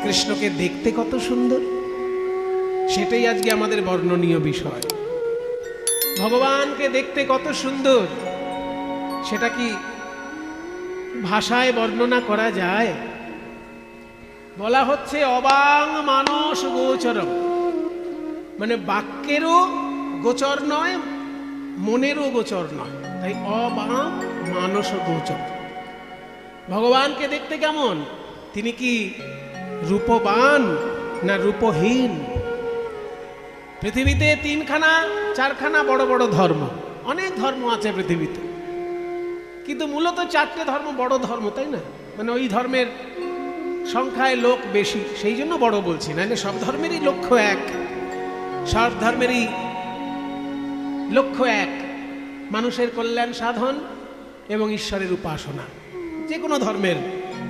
কৃষ্ণকে দেখতে কত সুন্দর, সেটাই আজকে আমাদের বর্ণনীয় বিষয়। ভগবানকে দেখতে কত সুন্দর, সেটা কি ভাষায় বর্ণনা করা যায়? বলা হচ্ছে অবাং মানস গোচরম, মানে বাক্যেরও গোচর নয়, মনেরও গোচর নয়, তাই অবাং মানস গোচর। ভগবানকে দেখতে কেমন? তিনি কি রূপবান না রূপহীন? পৃথিবীতে 3-4খানা বড় বড় ধর্ম, অনেক ধর্ম আছে পৃথিবীতে, কিন্তু মূলত 4টে ধর্ম বড় ধর্ম, তাই না? মানে ওই ধর্মের সংখ্যায় লোক বেশি, সেই জন্য বড় বলছি, নাহলে সব ধর্মেরই লক্ষ্য এক, সব ধর্মেরই লক্ষ্য এক, মানুষের কল্যাণ সাধন এবং ঈশ্বরের উপাসনা। যে কোনো ধর্মের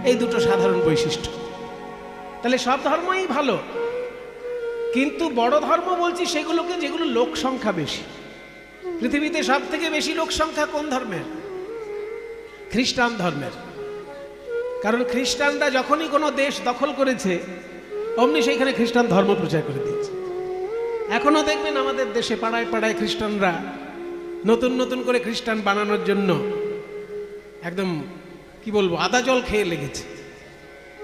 এই দুটো সাধারণ বৈশিষ্ট্য, তাহলে সব ধর্মই ভালো। কিন্তু বড় ধর্ম বলছি সেগুলোকে যেগুলো লোক সংখ্যা বেশি। পৃথিবীতে সব থেকে বেশি লোক সংখ্যা কোন ধর্মের? খ্রিস্টান ধর্মের। কারণ খ্রিস্টানরা যখনই কোনো দেশ দখল করেছে অমনি সেইখানে খ্রিস্টান ধর্ম প্রচার করে দিয়েছে। এখনো দেখবেন আমাদের দেশে পাড়ায় পাড়ায় খ্রিস্টানরা নতুন নতুন করে খ্রিস্টান বানানোর জন্য একদম কি বলবো আদা জল খেয়ে লেগেছে,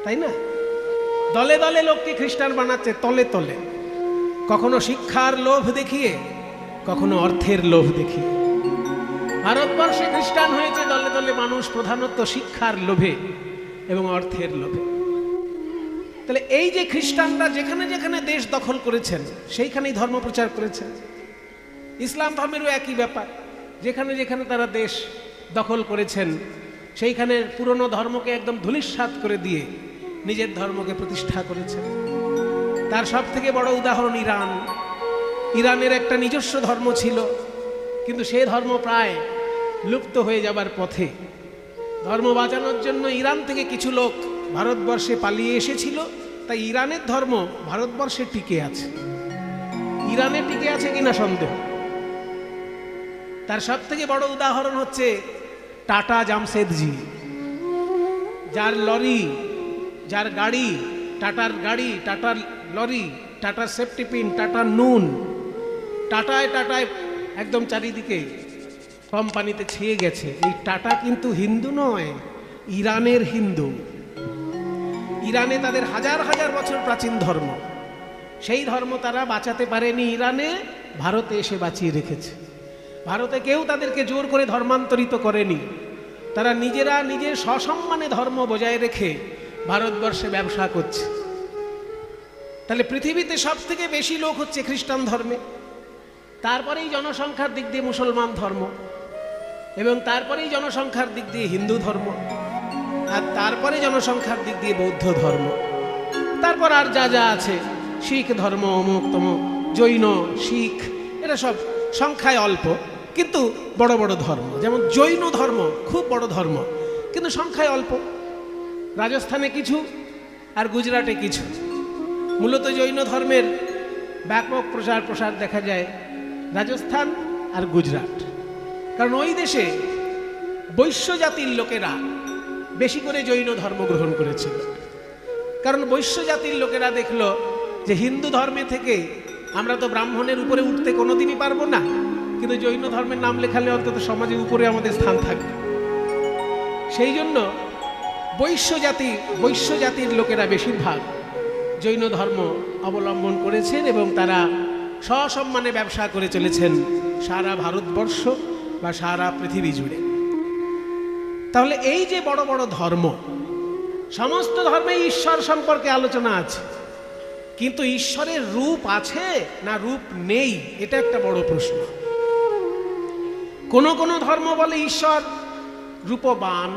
তাই না? দলে দলে লোককে খ্রিস্টান বানাচ্ছে, তলে তলে, কখনো শিক্ষার লোভ দেখিয়ে, কখনো অর্থের লোভ দেখিয়ে। ভারতবর্ষে খ্রিস্টান হয়েছে দলে দলে মানুষ, প্রধানত শিক্ষার লোভে এবং অর্থের লোভে। তাহলে এই যে খ্রিস্টানরা যেখানে যেখানে দেশ দখল করেছেন সেইখানেই ধর্ম প্রচার করেছেন। ইসলাম ধর্মেরও একই ব্যাপার, যেখানে যেখানে তারা দেশ দখল করেছেন সেইখানে পুরনো ধর্মকে একদম ধূলিসাৎ করে দিয়ে নিজের ধর্মকে প্রতিষ্ঠা করেছেন। তার সব থেকে বড় উদাহরণ ইরান। ইরানের একটা নিজস্ব ধর্ম ছিল, কিন্তু সেই ধর্ম প্রায় লুপ্ত হয়ে যাবার পথে। ধর্ম বাঁচানোর জন্য ইরান থেকে কিছু লোক ভারতবর্ষে পালিয়ে এসেছিল, তাই ইরানের ধর্ম ভারতবর্ষে টিকে আছে। ইরানে টিকে আছে কিনা সন্দেহ। তার সব থেকে বড় উদাহরণ হচ্ছে টাটা জামশেদজি, যার লরি, যার গাড়ি, টাটার গাড়ি, টাটার লরি, টাটার সেফটি পিন, টাটার নুন, টাটায় টাটায় একদম চারিদিকে কোম্পানিতে ছেয়ে গেছে। এই টাটা কিন্তু হিন্দু নয়, ইরানের হিন্দু। ইরানে তাদের হাজার হাজার বছর প্রাচীন ধর্ম, সেই ধর্ম তারা বাঁচাতে পারেনি, ইরানে ভারতে এসে বাঁচিয়ে রেখেছে। ভারতে কেউ তাদেরকে জোর করে ধর্মান্তরিত করেনি, তারা নিজেরা নিজের সসম্মানে ধর্ম বজায় রেখে ভারতবর্ষে ব্যবসা করছে। তাহলে পৃথিবীতে সব থেকে বেশি লোক হচ্ছে খ্রিস্টান ধর্মে, তারপরেই জনসংখ্যার দিক দিয়ে মুসলমান ধর্ম, এবং তারপরেই জনসংখ্যার দিক দিয়ে হিন্দু ধর্ম, আর তারপরে জনসংখ্যার দিক দিয়ে বৌদ্ধ ধর্ম, তারপর আর যা যা আছে শিখ ধর্ম, অমুক তমুক, জৈন, শিখ, এরা সব সংখ্যায় অল্প কিন্তু বড় বড় ধর্ম। যেমন জৈন ধর্ম খুব বড় ধর্ম, কিন্তু সংখ্যায় অল্প। রাজস্থানে কিছু আর গুজরাটে কিছু। মূলত জৈন ধর্মের ব্যাপক প্রসার দেখা যায় রাজস্থান আর গুজরাট, কারণ ওই দেশে বৈশ্য জাতির লোকেরা বেশি করে জৈন ধর্ম গ্রহণ করেছিল। কারণ বৈশ্য জাতির লোকেরা দেখলো যে হিন্দু ধর্মে থেকে আমরা তো ব্রাহ্মণের উপরে উঠতে কোনোদিনই পারবো না, কিন্তু জৈন ধর্মের নাম লেখালে অন্তত সমাজের উপরে আমাদের স্থান থাকবে। সেই জন্য বৈশ্য জাতির লোকেরা বেশিরভাগ জৈন ধর্ম অবলম্বন করেছেন এবং তারা সসম্মানে ব্যবসা করে চলেছেন সারা ভারতবর্ষ বা সারা পৃথিবী জুড়ে। তাহলে এই যে বড় বড় ধর্ম, সমস্ত ধর্মে ঈশ্বর সম্পর্কে আলোচনা আছে, কিন্তু ঈশ্বরের রূপ আছে না রূপ নেই, এটা একটা বড় প্রশ্ন। কোন কোন ধর্ম বলে ঈশ্বর রূপবান,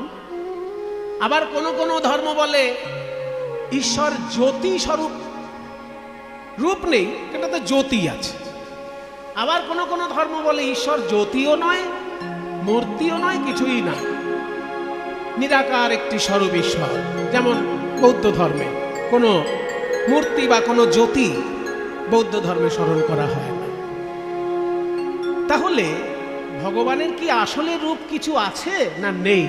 আবার কোন কোন ধর্ম বলে ঈশ্বর জ্যোতি স্বরূপ, রূপ নেই এটা তো জ্যোতি আছে। আবার কোন কোন ধর্ম বলে ঈশ্বর জ্যোতিও নয়, মূর্তিও নয়, কিছুই না, নিরাকার একটি স্বরূপ ঈশ্বর। যেমন বৌদ্ধ ধর্মে কোনো মূর্তি বা কোনো জ্যোতি বৌদ্ধ ধর্মে স্মরণ করা হয় না। তাহলে ভগবানের কি আসলে রূপ কিছু আছে না নেই?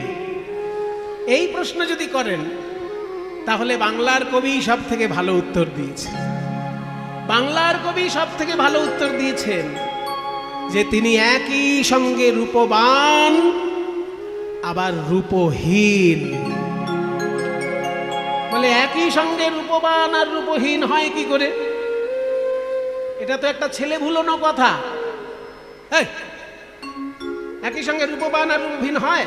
এই প্রশ্ন যদি করেন তাহলে বাংলার কবি সব থেকে ভালো উত্তর দিয়েছে। বাংলার কবি সব থেকে ভালো উত্তর দিয়েছেন যে তিনি একই সঙ্গে রূপবান আবার রূপহীন। বলে একই সঙ্গে রূপবান আর রূপহীন হয় কি করে? এটা তো একটা ছেলে ভুলোনো কথা। একই সঙ্গে রূপবান আর রূপহীন হয়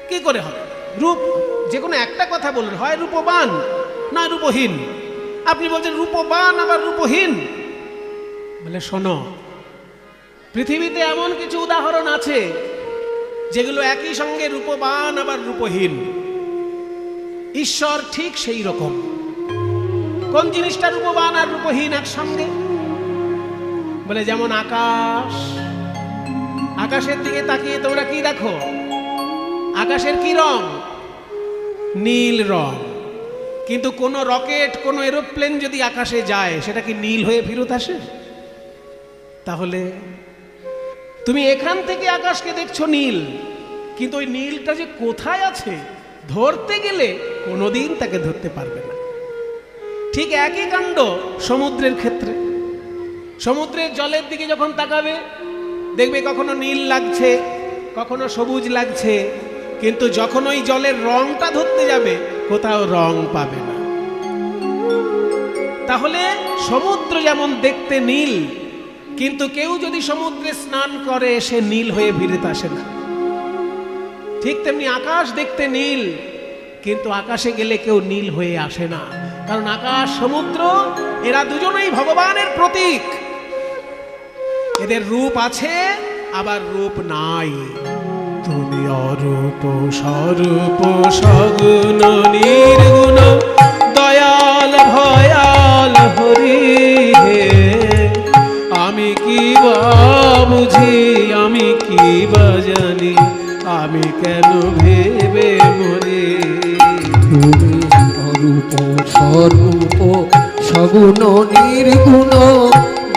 কি করে হবে? রূপ যে কোনো একটা কথা বলুন, হয় রূপবান না রূপহীন। আপনি বলছেন রূপবান আবার রূপহীন। বলে শোনো, পৃথিবীতে এমন কিছু উদাহরণ আছে যেগুলো একই সঙ্গে রূপবান আবার রূপহীন। ঈশ্বর ঠিক সেই রকম। কোন জিনিসটা রূপবান আর রূপহীন একসঙ্গে? বলে যেমন আকাশ। আকাশের দিকে তাকিয়ে তোমরা কি দেখো? আকাশের কি রং? নীল রং। কিন্তু কোন রকেট, কোন এরোপ্লেন যদি আকাশে যায়, সেটা কি নীল হয়ে ফেরত আসে? তাহলে তুমি এখান থেকে আকাশকে দেখছো নীল, কিন্তু ওই নীলটা যে কোথায় আছে ধরতে গেলে কোনোদিন তাকে ধরতে পারবে না। ঠিক একই কাণ্ড সমুদ্রের ক্ষেত্রে। সমুদ্রের জলের দিকে যখন তাকাবে দেখবে কখনো নীল লাগছে, কখনো সবুজ লাগছে, কিন্তু যখন ওই জলের রংটা ধরতে যাবে কোথাও রং পাবে না। তাহলে সমুদ্র যেমন দেখতে নীল, কিন্তু কেউ যদি সমুদ্রে স্নান করে সে নীল হয়ে ফিরে আসে না। ঠিক তেমনি আকাশ দেখতে নীল, কিন্তু আকাশে গেলে কেউ নীল হয়ে আসে না। কারণ আকাশ সমুদ্র এরা দুজনেই ভগবানের প্রতীক। এদের রূপ আছে আবার রূপ নাই। তুমি অরূপ স্বরূপ সগুণ নির্গুণ দয়াল ভয়াল হরি হে। আমি কি বা বুঝি, আমি কি বা জানি, আমি কেন ভেবে মরি। তুমি অরূপ স্বরূপ সগুণ নির্গুণ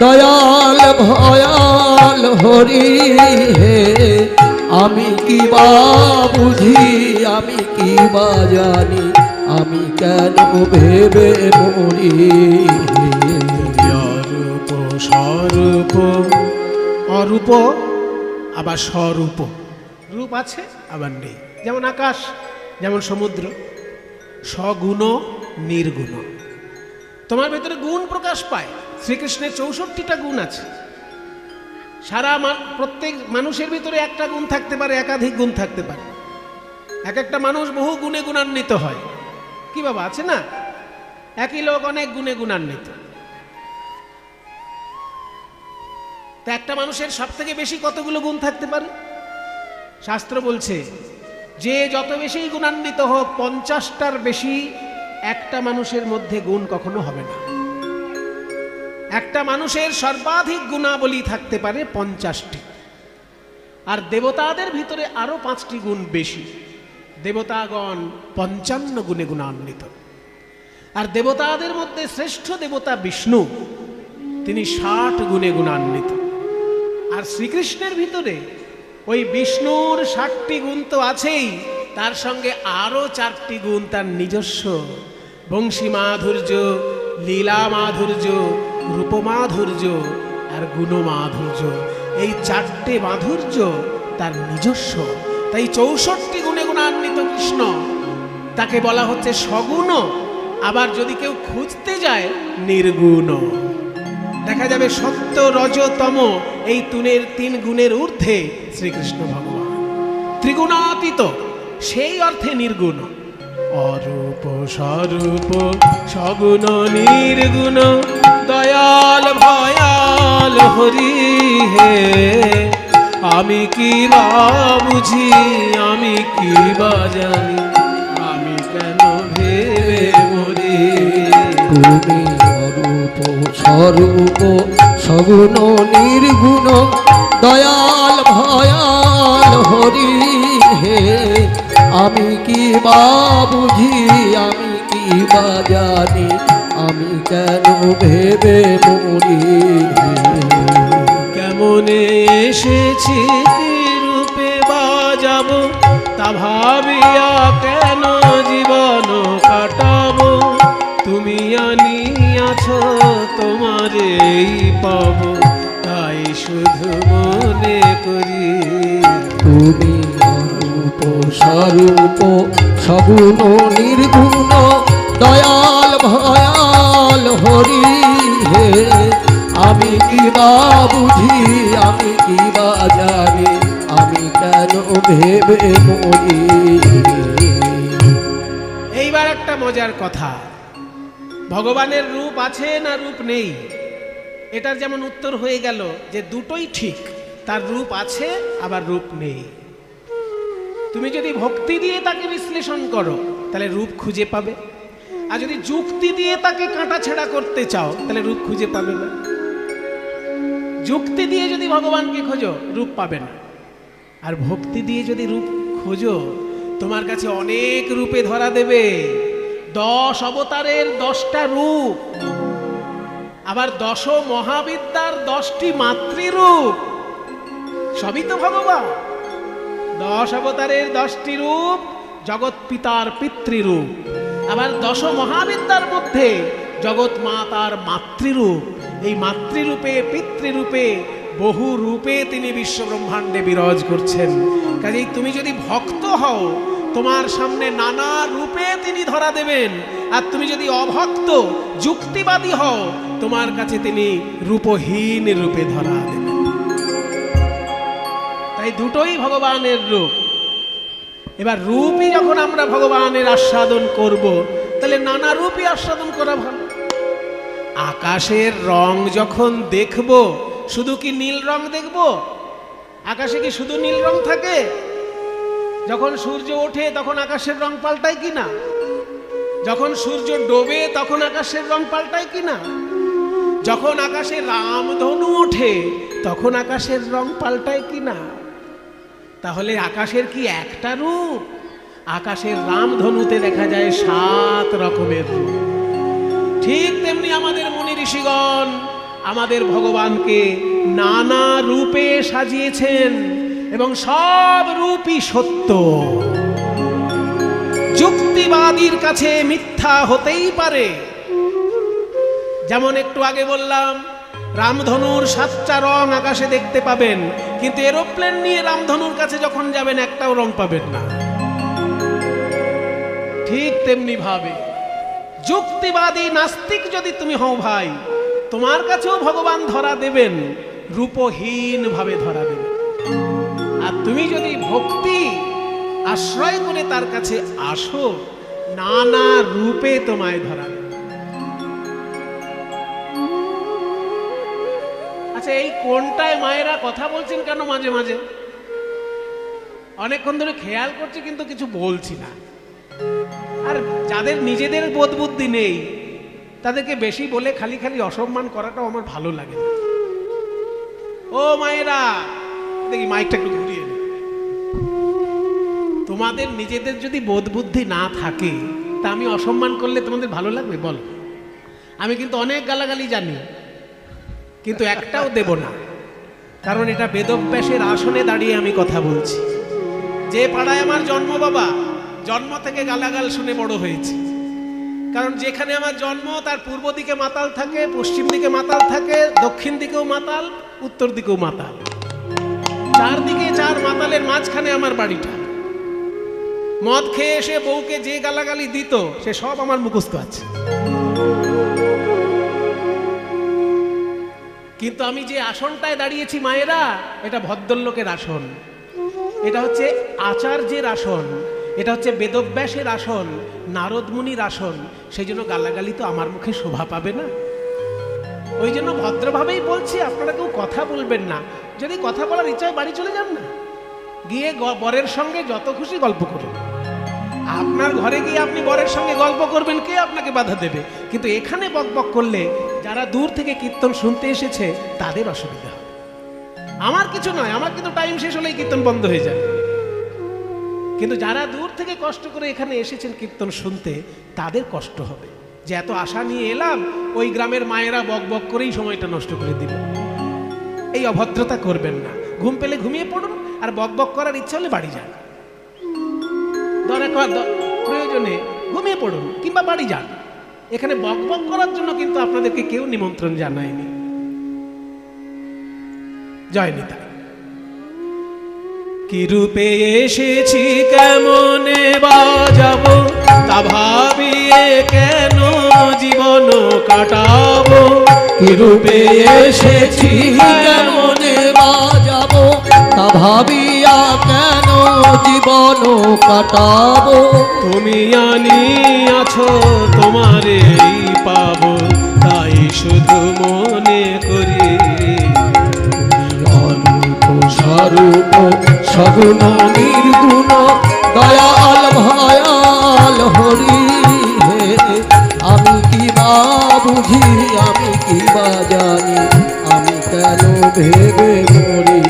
দয়াল ভয়াল হরি হে। আমি কি বা বুঝি, আমি কি বা জানি, আমি কেন ভেবে মরি। অরূপ স্বরূপ, অরূপ আবার স্বরূপ। রূপ আছে আবার নেই। যেমন আকাশ, যেমন সমুদ্র। সগুণ নির্গুণ। তোমার ভেতরে গুণ প্রকাশ পায়। শ্রীকৃষ্ণের 64টা গুণ আছে। সারা প্রত্যেক মানুষের ভিতরে একটা গুণ থাকতে পারে, একাধিক গুণ থাকতে পারে। এক একটা মানুষ বহু গুণে গুণান্বিত হয়। কি বাবা, আছে না? একই লোক অনেক গুণে গুণান্বিত। তা একটা মানুষের সব থেকে বেশি কতগুলো গুণ থাকতে পারে? শাস্ত্র বলছে যে যত বেশি গুণান্বিত হোক, 50টার বেশি একটা মানুষের মধ্যে গুণ কখনো হবে না। একটা মানুষের সর্বাধিক গুণাবলী থাকতে পারে 50টি। আর দেবতাদের ভিতরে আরো 5টি গুণ বেশি। দেবতাগণ 55 গুণে গুণান্বিত। আর দেবতাদের মধ্যে শ্রেষ্ঠ দেবতা বিষ্ণু, তিনি 60 গুণে গুণান্বিত। আর শ্রীকৃষ্ণের ভিতরে ওই বিষ্ণুর 60টি গুণ তো আছেই, তার সঙ্গে আরো 4টি গুণ তার নিজস্ব। বংশী মাধুর্য, লীলা মাধুর্য, রূপমাধুর্য আর গুণমাধুর্য। এই 4টে মাধুর্য তার নিজস্ব। তাই 64 গুণে গুণান্বিত কৃষ্ণ, তাকে বলা হচ্ছে সগুণ। আবার যদি কেউ খুঁজতে যায়, নির্গুণ। দেখা যাবে সত্য রজ তম এই 3 গুণের ঊর্ধ্বে শ্রীকৃষ্ণ ভগবান। ত্রিগুণাতীত, সেই অর্থে নির্গুণ। অরূপ স্বরূপ সগুণ নির্গুণ দয়াল ভয়াল হরি হে। আমি কি বা বুঝি, আমি কি বা জানি, আমি কেন ভেবে মরি। তুমি অরূপ স্বরূপ সগুণ নির্গুণ দয়াল ভয়াল হরি হে। আমি কি বা বুঝি, আমি কি বা জানি, আমি কেন ভেবে মরি। কেমন এসেছি কি রূপে বাজাবো, তা ভাবিয়া কেন জীবন সগুণ নির্গুণ দয়াল ভয়াল হরি হে। আমি কি বা বুঝি, আমি কি বা জানি, আমি কেন ভেবে মরি। এইবার একটা মজার কথা, ভগবানের রূপ আছে না রূপ নেই, এটার যেমন উত্তর হয়ে গেল যে দুটোই ঠিক, তার রূপ আছে আবার রূপ নেই। তুমি যদি ভক্তি দিয়ে তাকে বিশ্লেষণ করো তাহলে রূপ খুঁজে পাবে, আর যদি যুক্তি দিয়ে তাকে কাটাছেঁড়া করতে চাও তাহলে রূপ খুঁজে পাবে না। যুক্তি দিয়ে যদি ভগবানকে খোঁজো রূপ পাবে না, আর ভক্তি দিয়ে যদি রূপ খোঁজো তোমার কাছে অনেক রূপে ধরা দেবে। 10 অবতারের 10টা রূপ, আবার 10 মহাবিদ্যার 10টি মাতৃরূপ, সবই তো ভগবান। 10 অবতারের 10টি রূপ জগৎ পিতার পিতৃরূপ, আবার 10 মহাবিদ্যার মধ্যে জগৎ মাতার মাতৃরূপ। এই মাতৃরূপে পিতৃরূপে বহু রূপে তিনি বিশ্ব ব্রহ্মাণ্ডে বিরাজ করছেন। কাজেই তুমি যদি ভক্ত হও তোমার সামনে নানা রূপে তিনি ধরা দেবেন, আর তুমি যদি অভক্ত যুক্তিবাদী হও তোমার কাছে তিনি রূপহীন রূপে ধরা দেবেন। তাই দুটোই ভগবানের রূপ। এবার রূপই যখন আমরা ভগবানের আস্বাদন করব তাহলে নানা রূপই আস্বাদন করা ভালো। আকাশের রং যখন দেখব শুধু কি নীল রং দেখব? আকাশে কি শুধু নীল রং থাকে? যখন সূর্য ওঠে তখন আকাশের রং পাল্টায় কিনা? যখন সূর্য ডোবে তখন আকাশের রং পাল্টায় কিনা? যখন আকাশে রামধনু ওঠে তখন আকাশের রং পাল্টায় কিনা? তাহলে আকাশের কি একটা রূপ? আকাশের রামধনুতে দেখা যায় 7 রকমের রূপ। ঠিক তেমনি আমাদের মুনি ঋষিগণ আমাদের ভগবানকে নানা রূপে সাজিয়েছেন এবং সব রূপই সত্য। যুক্তিবাদীর কাছে মিথ্যা হতেই পারে। যেমন একটু আগে বললাম রামধনুর 7টা রং আকাশে দেখতে পাবেন, কিন্তু এরোপ্লেন নিয়ে রামধনুর কাছে যখন যাবেন একটাও রং পাবেন না। ঠিক তেমনি ভাবে যুক্তিবাদী নাস্তিক যদি তুমি হও ভাই, তোমার কাছেও ভগবান ধরা দেবেন, রূপহীন ভাবে ধরা দেবেন। আর তুমি যদি ভক্তি আশ্রয় করে তার কাছে আসো নানা রূপে তোমায় ধরা দেবে। আচ্ছা, এই কোনটায় মায়েরা কথা বলছেন কেন মাঝে মাঝে? অনেকক্ষণ ধরে খেয়াল করছি কিন্তু কিছু বলছি না। আর যাদের নিজেদের বোধ বুদ্ধি নেই তাদেরকে বেশি বলে খালি খালি অসম্মান করাটাও আমার ভালো লাগে না। ও মায়েরা, দেখি মাইকটা একটু ঘুরিয়ে নে। তোমাদের নিজেদের যদি বোধ বুদ্ধি না থাকে তা আমি অসম্মান করলে তোমাদের ভালো লাগবে? বলো। আমি কিন্তু অনেক গালাগালি জানি, কিন্তু একটাও দেব না, কারণ এটা বেদব্যাসের আসনে দাঁড়িয়ে আমি কথা বলছি। যে পাড়ায় আমার জন্ম, বাবা জন্ম থেকে গালাগাল শুনে বড় হয়েছে। কারণ যেখানে আমার জন্ম তার পূর্ব দিকে মাতাল থাকে, পশ্চিম দিকে মাতাল থাকে, দক্ষিণ দিকেও মাতাল, উত্তর দিকেও মাতাল, 4 দিকে 4 মাতালের মাঝখানে আমার বাড়িটা। মদ খেয়ে এসে বউকে যে গালাগালি দিত সে সব আমার মুখস্থ আছে। কিন্তু আমি যে আসনটায় দাঁড়িয়েছি মায়েরা, এটা ভদ্রলোকের আসন, এটা হচ্ছে আচার্যের আসন, এটা হচ্ছে বেদব্যাসের আসন, নারদ মুনির আসন। সেই জন্য গালাগালি তো আমার মুখে শোভা পাবে না। ওই জন্য ভদ্রভাবেই বলছি, আপনারা কেউ কথা বলবেন না। যদি কথা বলার ইচ্ছায় বাড়ি চলে যান না, গিয়ে বরের সঙ্গে যত খুশি গল্প করুন। আপনার ঘরে গিয়ে আপনি বরের সঙ্গে গল্প করবেন, কে আপনাকে বাধা দেবে? কিন্তু এখানে বকবক করলে যারা দূর থেকে কীর্তন শুনতে এসেছে তাদের অসুবিধা হবে। আমার কিছু নয়, আমার কিন্তু টাইম শেষ হলেই কীর্তন বন্ধ হয়ে যায়। কিন্তু যারা দূর থেকে কষ্ট করে এখানে এসেছেন কীর্তন শুনতে তাদের কষ্ট হবে যে এত আশা নিয়ে এলাম, ওই গ্রামের মায়েরা বকবক করেই সময়টা নষ্ট করে দিল। এই অভদ্রতা করবেন না। ঘুম পেলে ঘুমিয়ে পড়ুন, আর বকবক করার ইচ্ছা হলে বাড়ি যান। প্রয়োজনে ঘুমিয়ে পড়ুন কিংবা বাড়ি যান। এখানে বকবক করার জন্য কিন্তু আপনাদেরকে কেউ নিমন্ত্রণ জানায়নি। জয় নিতাই। কি রূপে এসেছি কেমনে বাজাবো তা ভাবিয়ে কেন জীবন কাটাবো কি রূপে এসেছি কেমনে বাজাবো তা ভাবিয়া কেন জীবন কাটাবো তুমি আনিয়াছো তোমারেই পাবো তাই শুধু মনে করি অনন্ত স্বরূপ সগুণ নির্গুণ দয়াল ভয়াল হরি হে আমি কি বা বুঝি আমি কি বা জানি আমি কেন ভেবে মরি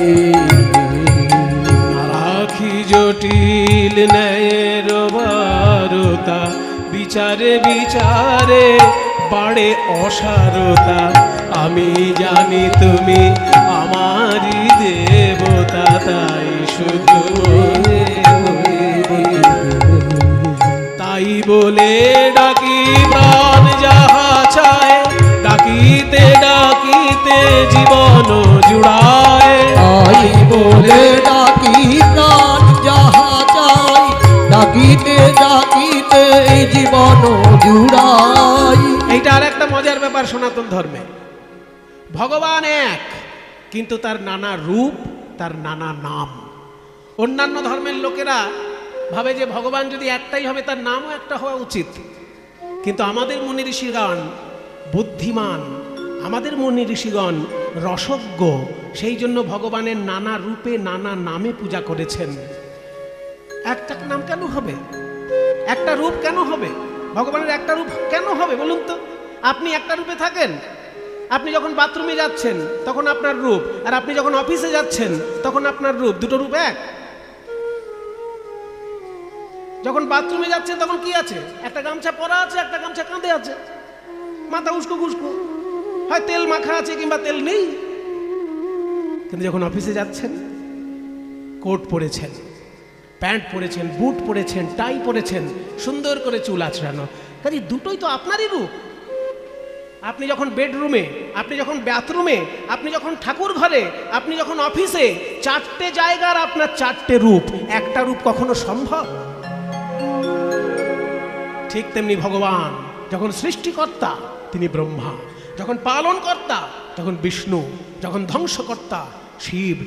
রাখি জটিল ন্যায়ের বারতা বিচারে বিচারে বাড়ে অসারতা আমি জানি তুমি আমারই দেবতা তাই শুধু তাই বলে ডাকি প্রাণ যাহা চায় ডাকিতে ডাকিতে জীবন জুড়ায় তাই বলে ডাকি প্রাণ যাহা চাই ডাকিতে ডাকিতে জীবন জুড়াই এইটা আর একটা মজার ব্যাপার সনাতন ধর্মে ভগবান এক কিন্তু তার নানা রূপ তার নানা নাম অন্যান্য ধর্মের লোকেরা ভাবে যে ভগবান যদি একটাই হবে তার নামও একটা হওয়া উচিত কিন্তু আমাদের মুনি ঋষিগণ বুদ্ধিমান আমাদের মুনি ঋষিগণ রসজ্ঞ সেই জন্য ভগবানের নানা রূপে নানা নামে পূজা করেছেন একটা নাম কেন হবে একটা রূপ কেন হবে ভগবানের একটা রূপ কেন হবে বলুন তো আপনি একটা রূপে থাকেন আপনি যখন বাথরুমে যাচ্ছেন তখন আপনার রূপ আর আপনি যখন অফিসে যাচ্ছেন তখন আপনার রূপ দুটো রূপ এক যখন বাথরুমে যাচ্ছেন তখন কি আছে একটা গামছা পরা আছে একটা গামছা কাঁধে আছে মাথা উস্কো খুস্কো হয় তেল মাখা আছে কিংবা তেল নেই কিন্তু যখন অফিসে যাচ্ছেন কোট পরেছেন প্যান্ট পরেছেন বুট পরেছেন টাই পরেছেন সুন্দর করে চুল আঁচড়ানো কাজে দুটোই তো আপনারই রূপ আপনি যখন বেডরুমে আপনি যখন বাথরুমে আপনি যখন ঠাকুর ঘরে আপনি যখন অফিসে চারটে জায়গার আপনার চারটে রূপ একটা রূপ কখনো সম্ভব ঠিক তেমনি ভগবান যখন সৃষ্টিকর্তা তিনি ব্রহ্মা যখন পালনকর্তা তখন বিষ্ণু যখন ধ্বংসকর্তা শিব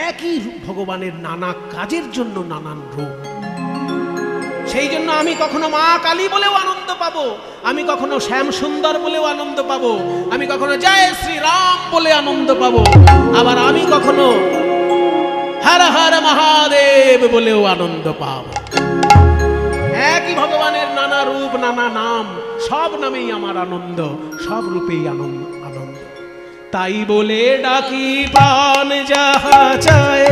একই রূপ ভগবানের নানা কাজের জন্য নানান রূপ সেই জন্য আমি কখনো মা কালী বলেও আনন্দ পাবো আমি কখনো শ্যাম সুন্দর বলেও আনন্দ পাবো আমি কখনো জয় শ্রীরাম বলে আনন্দ পাবো আবার আমি কখনো হর হর মহাদেব বলেও আনন্দ পাবো একই ভগবানের নানা রূপ নানা নাম সব নামেই আমার আনন্দ সব রূপেই আনন্দ আনন্দ তাই বলে ডাকি প্রাণ যাহা চায়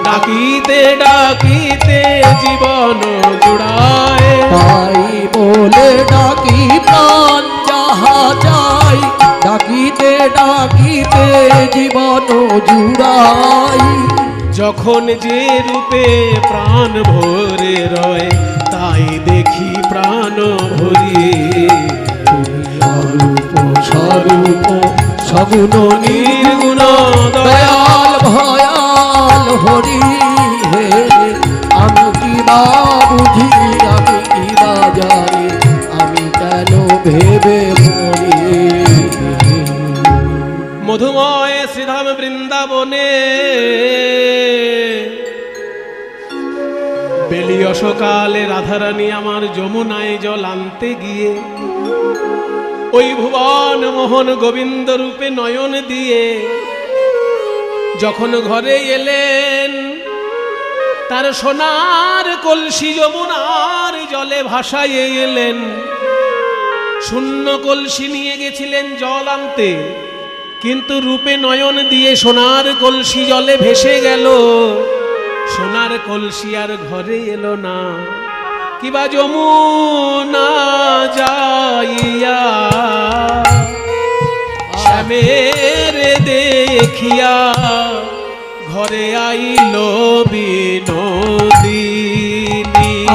ডাকিতে ডাকিতে জীবন জুড়ায় তাই বলে ডাকি প্রাণ যাহা চাই ডাকিতে ডাকিতে জীবন জুড়াই যখন যে রূপে প্রাণ ভরে রয় তাই দেখি প্রাণ ভরিয়ে অরূপ স্বরূপ সগুণ নির্গুণ দয়াল ভয়াল হরি হে আমি কি বা বুঝি আমি কি বা জানি আমি কেন ভেবে মরি মধুময় শ্রীধাম বৃন্দাবনে বেলিয় সকালে রাধারানী আমার যমুনায় জল আনতে গিয়ে ওই ভুবন মোহন গোবিন্দ রূপে নয়ন দিয়ে যখন ঘরে এলেন তার সোনার কলসি যমুনার জলে ভাসাইয়ে এলেন শূন্য কলসি নিয়ে গেছিলেন জল আনতে কিন্তু রূপে নয়ন দিয়ে সোনার কলসি জলে ভেসে গেল সোনার কলসি আর ঘরে এলো না কিবা যমুনা যাইয়া শ্যামের দেখিয়া ঘরে আইল বিনোদিনী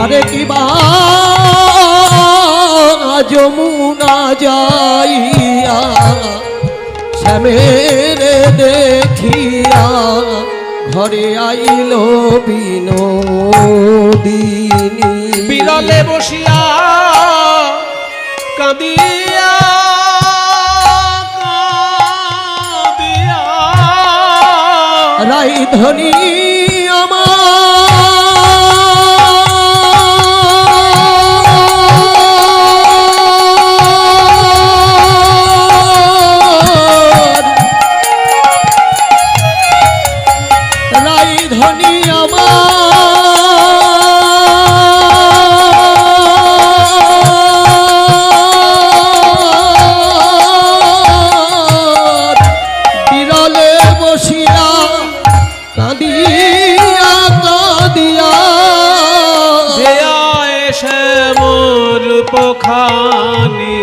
আরে কি বা যমুনা যাইয়া শ্যামের দেখিয়া ঘরে আইল বিনোদিনী বিরলে বসিয়া কাঁদিয়া কাঁদিয়া রাইধনী আমার রাইধনী আমার বিরলে বসিয়া কাঁদিয়া কাঁদিয়া দেয়া এসে মোর পোখানি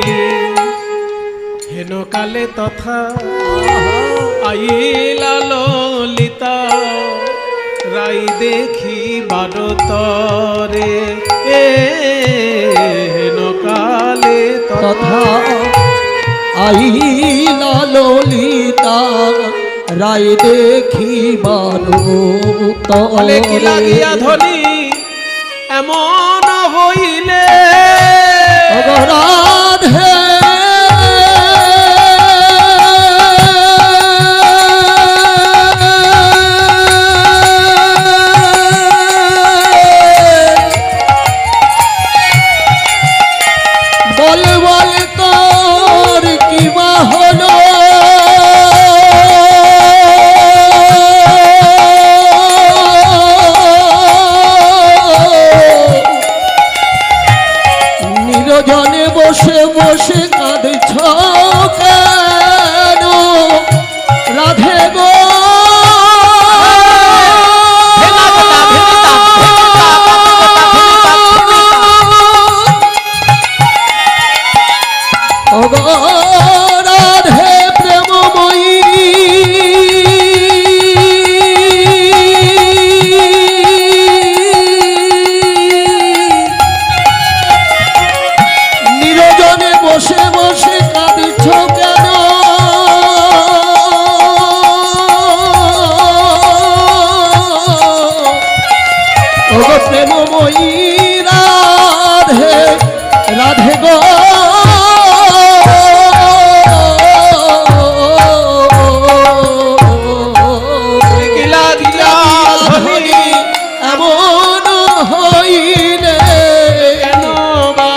হেন কালে তথা আইলা ললিতা রাই দেখি বারতরে হেন কালে তথা তথা আইলা ললিতা রায় দেখিবার বলে কি লাগিয়া ধনি এমন হইলে রাধে বল বল তোর কি বা হলো নিরজনে বসে বসে কাঁদছ কেন রাধে গো ওগো রাধে প্রেমময়ী নিরজনে বসে বসে কাঁদছ কেন ওগো প্রেমময়ী রাধে রাধে গো কি লাগিয়া ধনি এমন হইলে কেন বা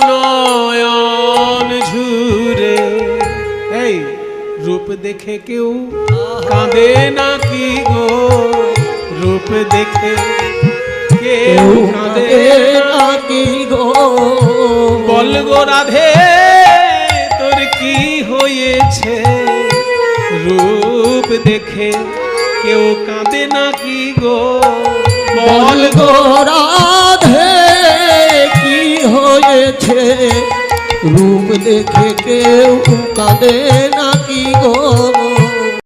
নয়ন ঝুরে এই রূপ দেখে কেউ কাঁদে নাকি গো রূপ দেখে কেউ কাঁদে নাকি গো বল গো রাধে তোর কি হয়েছে রূপ দেখে কেউ কাঁদে নাকি গো বল গো রাধে কি হয়েছে রূপ দেখে কেউ কাঁদে নাকি গো